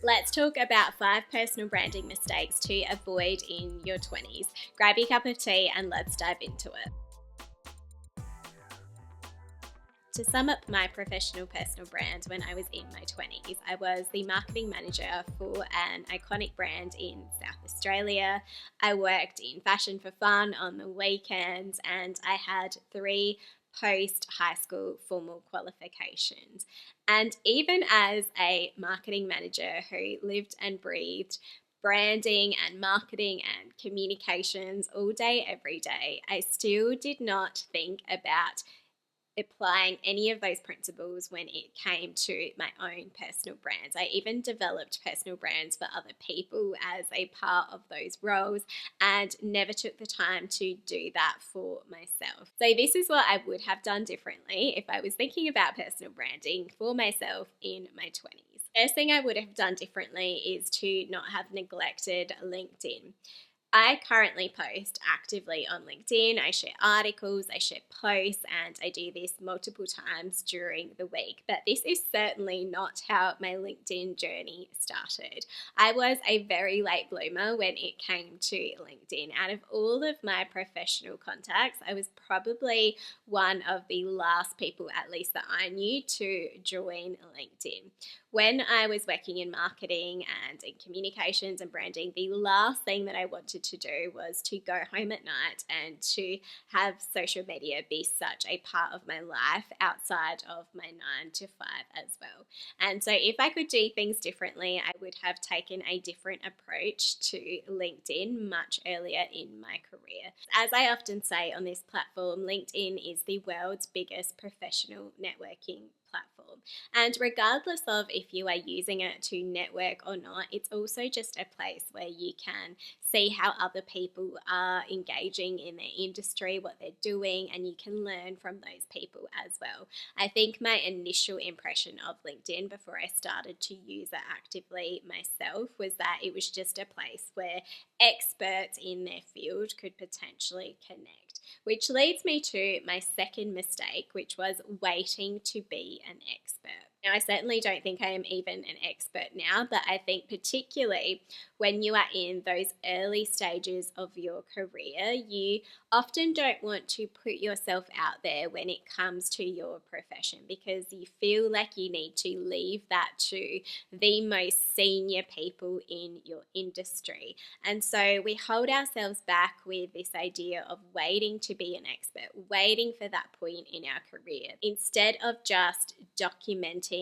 Let's talk about 5 personal branding mistakes to avoid in your 20s. Grab your cup of tea and let's dive into it. To sum up my professional personal brand when I was in my 20s, I was the marketing manager for an iconic brand in South Australia. I worked in fashion for fun on the weekends, and I had 3 post-high school formal qualifications. And even as a marketing manager who lived and breathed branding and marketing and communications all day, every day, I still did not think about applying any of those principles when it came to my own personal brands. I even developed personal brands for other people as a part of those roles and never took the time to do that for myself. So this is what I would have done differently if I was thinking about personal branding for myself in my 20s. First thing I would have done differently is to not have neglected LinkedIn. I currently post actively on LinkedIn. I share articles, I share posts, and I do this multiple times during the week. But this is certainly not how my LinkedIn journey started. I was a very late bloomer when it came to LinkedIn. Out of all of my professional contacts, I was probably one of the last people, at least that I knew, to join LinkedIn. When I was working in marketing and in communications and branding, the last thing that I wanted to do was to go home at night and to have social media be such a part of my life outside of my 9 to 5 as well. And so if I could do things differently, I would have taken a different approach to LinkedIn much earlier in my career. As I often say on this platform, LinkedIn is the world's biggest professional networking platform. And regardless of if you are using it to network or not, it's also just a place where you can see how other people are engaging in their industry, what they're doing, and you can learn from those people as well. I think my initial impression of LinkedIn before I started to use it actively myself was that it was just a place where experts in their field could potentially connect. Which leads me to my second mistake, which was waiting to be an expert. Now, I certainly don't think I am even an expert now, but I think particularly when you are in those early stages of your career, you often don't want to put yourself out there when it comes to your profession because you feel like you need to leave that to the most senior people in your industry. And so we hold ourselves back with this idea of waiting to be an expert, waiting for that point in our career, instead of just documenting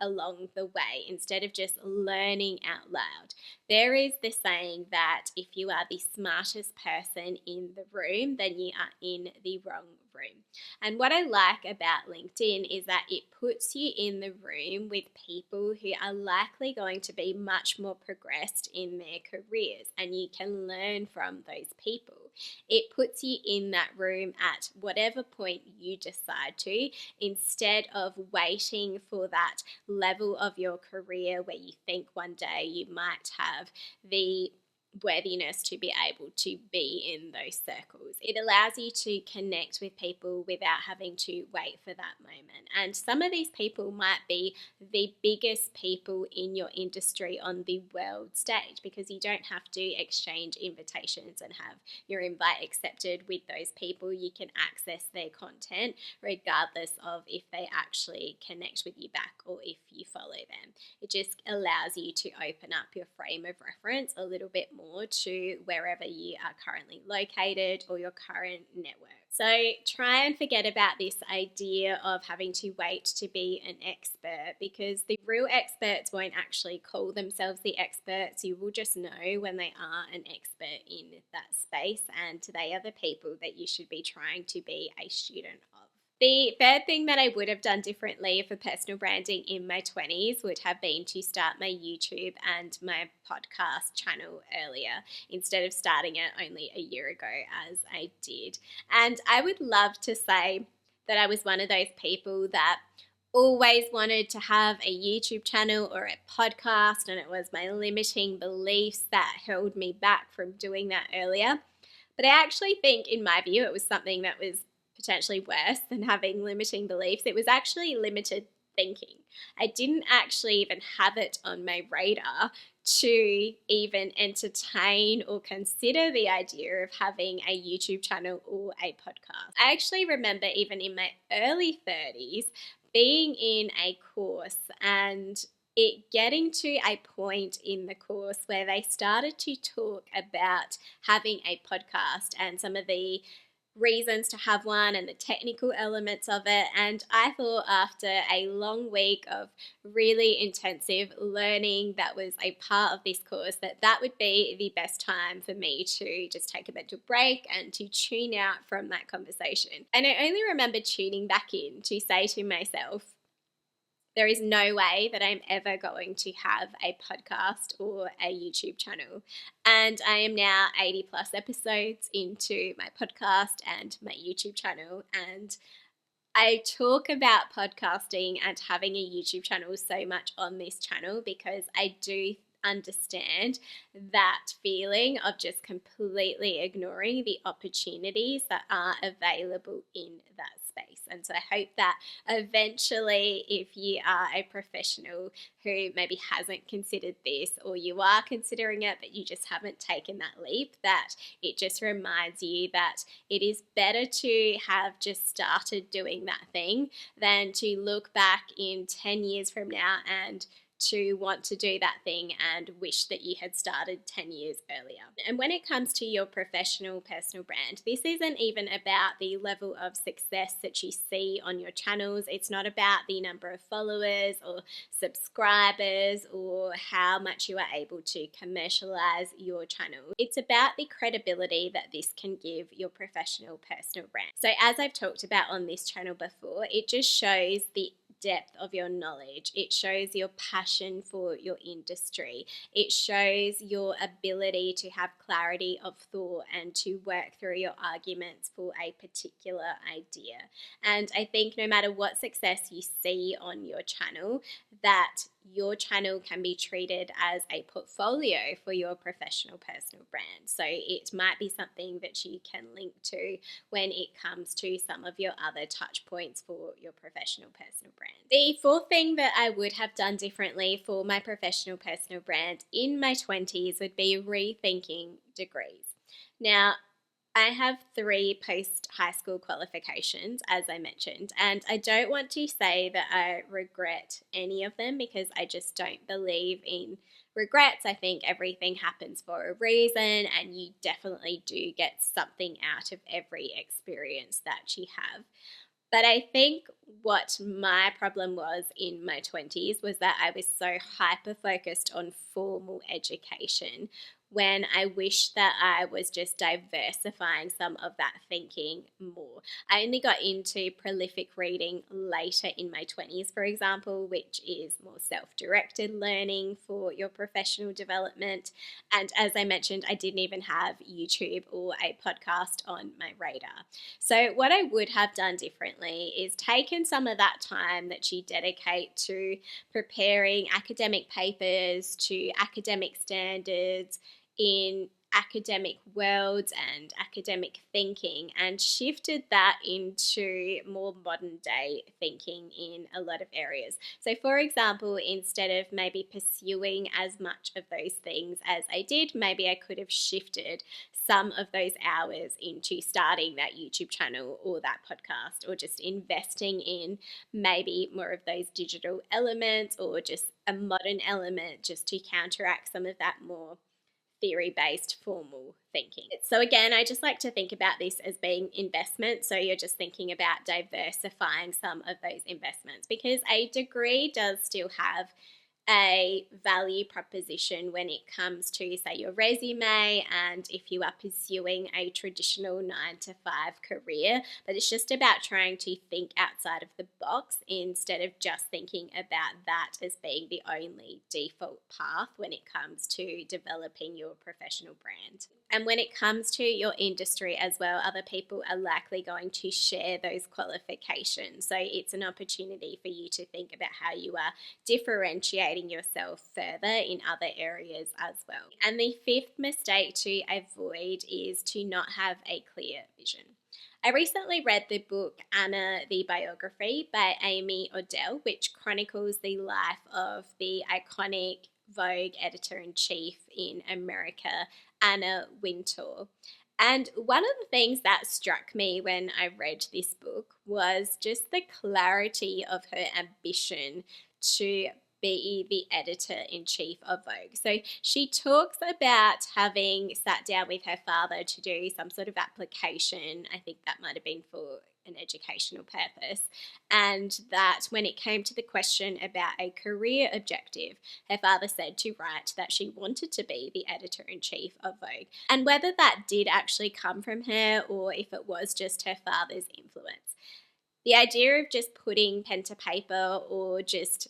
along the way, instead of just learning out loud. There is the saying that if you are the smartest person in the room, then you are in the wrong room. And what I like about LinkedIn is that it puts you in the room with people who are likely going to be much more progressed in their careers, and you can learn from those people. It puts you in that room at whatever point you decide to, instead of waiting for that level of your career where you think one day you might have the worthiness to be able to be in those circles. It allows you to connect with people without having to wait for that moment. And some of these people might be the biggest people in your industry on the world stage, because you don't have to exchange invitations and have your invite accepted with those people. You can access their content regardless of if they actually connect with you back or if you follow them. It just allows you to open up your frame of reference a little bit more to wherever you are currently located or your current network. So try and forget about this idea of having to wait to be an expert, because the real experts won't actually call themselves the experts. You will just know when they are an expert in that space, and they are the people that you should be trying to be a student of. The third thing that I would have done differently for personal branding in my 20s would have been to start my YouTube and my podcast channel earlier, instead of starting it only a year ago as I did. And I would love to say that I was one of those people that always wanted to have a YouTube channel or a podcast, and it was my limiting beliefs that held me back from doing that earlier. But I actually think, in my view, it was something that was potentially worse than having limiting beliefs. It was actually limited thinking. I didn't actually even have it on my radar to even entertain or consider the idea of having a YouTube channel or a podcast. I actually remember even in my early 30s being in a course and it getting to a point in the course where they started to talk about having a podcast and some of the reasons to have one and the technical elements of it. And I thought after a long week of really intensive learning that was a part of this course that would be the best time for me to just take a mental break and to tune out from that conversation. And I only remember tuning back in to say to myself, there is no way that I'm ever going to have a podcast or a YouTube channel. And I am now 80 plus episodes into my podcast and my YouTube channel. And I talk about podcasting and having a YouTube channel so much on this channel because I do understand that feeling of just completely ignoring the opportunities that are available in that space. And so I hope that eventually, if you are a professional who maybe hasn't considered this, or you are considering it but you just haven't taken that leap, that it just reminds you that it is better to have just started doing that thing than to look back in 10 years from now and to want to do that thing and wish that you had started 10 years earlier. And when it comes to your professional personal brand, this isn't even about the level of success that you see on your channels. It's not about the number of followers or subscribers or how much you are able to commercialize your channel. It's about the credibility that this can give your professional personal brand. So as I've talked about on this channel before, it just shows the depth of your knowledge. It shows your passion for your industry. It shows your ability to have clarity of thought and to work through your arguments for a particular idea. And I think no matter what success you see on your channel, that your channel can be treated as a portfolio for your professional personal brand. So it might be something that you can link to when it comes to some of your other touch points for your professional personal brand. The fourth thing that I would have done differently for my professional personal brand in my 20s would be rethinking degrees. Now, I have 3 post-high school qualifications, as I mentioned, and I don't want to say that I regret any of them because I just don't believe in regrets. I think everything happens for a reason, and you definitely do get something out of every experience that you have. But I think what my problem was in my 20s was that I was so hyper-focused on formal education when I wish that I was just diversifying some of that thinking more. I only got into prolific reading later in my 20s, for example, which is more self-directed learning for your professional development. And as I mentioned, I didn't even have YouTube or a podcast on my radar. So what I would have done differently is taken some of that time that you dedicate to preparing academic papers to academic standards in academic worlds and academic thinking and shifted that into more modern day thinking in a lot of areas. So for example, instead of maybe pursuing as much of those things as I did, maybe I could have shifted some of those hours into starting that YouTube channel or that podcast, or just investing in maybe more of those digital elements or just a modern element just to counteract some of that more theory-based formal thinking. So again, I just like to think about this as being investment. So you're just thinking about diversifying some of those investments, because a degree does still have a value proposition when it comes to, say, your resume, and if you are pursuing a traditional 9-to-5 career. But it's just about trying to think outside of the box instead of just thinking about that as being the only default path when it comes to developing your professional brand. And when it comes to your industry as well, other people are likely going to share those qualifications. So it's an opportunity for you to think about how you are differentiating yourself further in other areas as well. And the fifth mistake to avoid is to not have a clear vision. I recently read the book Anna, the Biography by Amy Odell, which chronicles the life of the iconic Vogue editor-in-chief in America, Anna Wintour. And one of the things that struck me when I read this book was just the clarity of her ambition to be the editor in chief of Vogue. So she talks about having sat down with her father to do some sort of application. I think that might have been for an educational purpose. And that when it came to the question about a career objective, her father said to write that she wanted to be the editor in chief of Vogue. And whether that did actually come from her or if it was just her father's influence, the idea of just putting pen to paper or just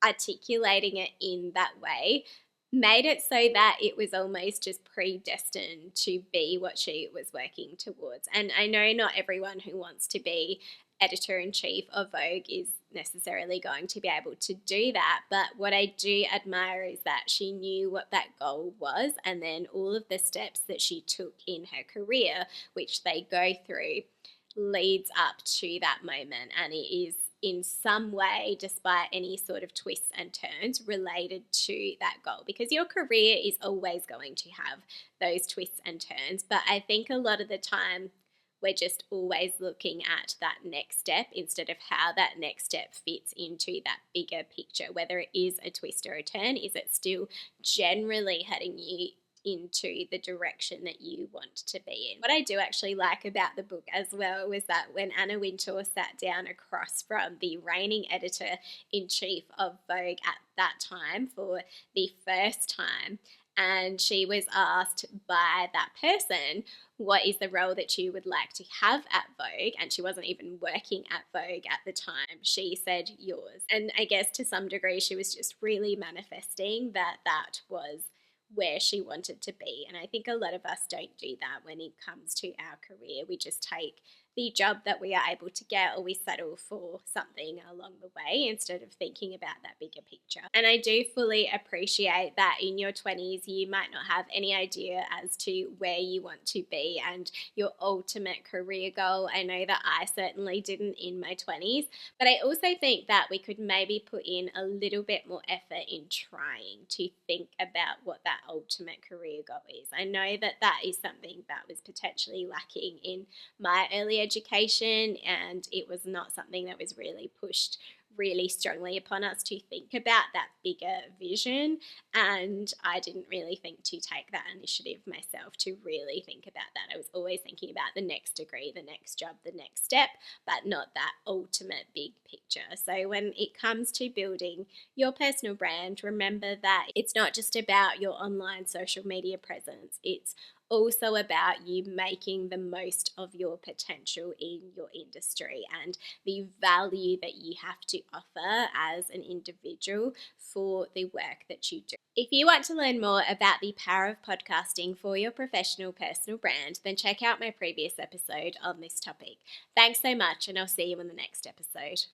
articulating it in that way made it so that it was almost just predestined to be what she was working towards. And I know not everyone who wants to be editor in chief of Vogue is necessarily going to be able to do that, but what I do admire is that she knew what that goal was, and then all of the steps that she took in her career, which they go through, leads up to that moment, and it is in some way, despite any sort of twists and turns, related to that goal, because your career is always going to have those twists and turns. But I think a lot of the time we're just always looking at that next step instead of how that next step fits into that bigger picture. Whether it is a twist or a turn, is it still generally heading you into the direction that you want to be in? What I do actually like about the book as well was that when Anna Wintour sat down across from the reigning editor-in-chief of Vogue at that time for the first time, and she was asked by that person, what is the role that you would like to have at Vogue? And she wasn't even working at Vogue at the time. She said, yours. And I guess to some degree, she was just really manifesting that that was where she wanted to be. And I think a lot of us don't do that when it comes to our career. We just take the job that we are able to get, or we settle for something along the way instead of thinking about that bigger picture. And I do fully appreciate that in your 20s you might not have any idea as to where you want to be and your ultimate career goal. I know that I certainly didn't in my 20s, but I also think that we could maybe put in a little bit more effort in trying to think about what that ultimate career goal is. I know that that is something that was potentially lacking in my early education, and it was not something that was really pushed really strongly upon us to think about that bigger vision. And I didn't really think to take that initiative myself to really think about that. I was always thinking about the next degree, the next job, the next step, but not that ultimate big picture. So when it comes to building your personal brand, remember that it's not just about your online social media presence. It's also about you making the most of your potential in your industry and the value that you have to offer as an individual for the work that you do. If you want to learn more about the power of podcasting for your professional personal brand, then check out my previous episode on this topic. Thanks so much, and I'll see you in the next episode.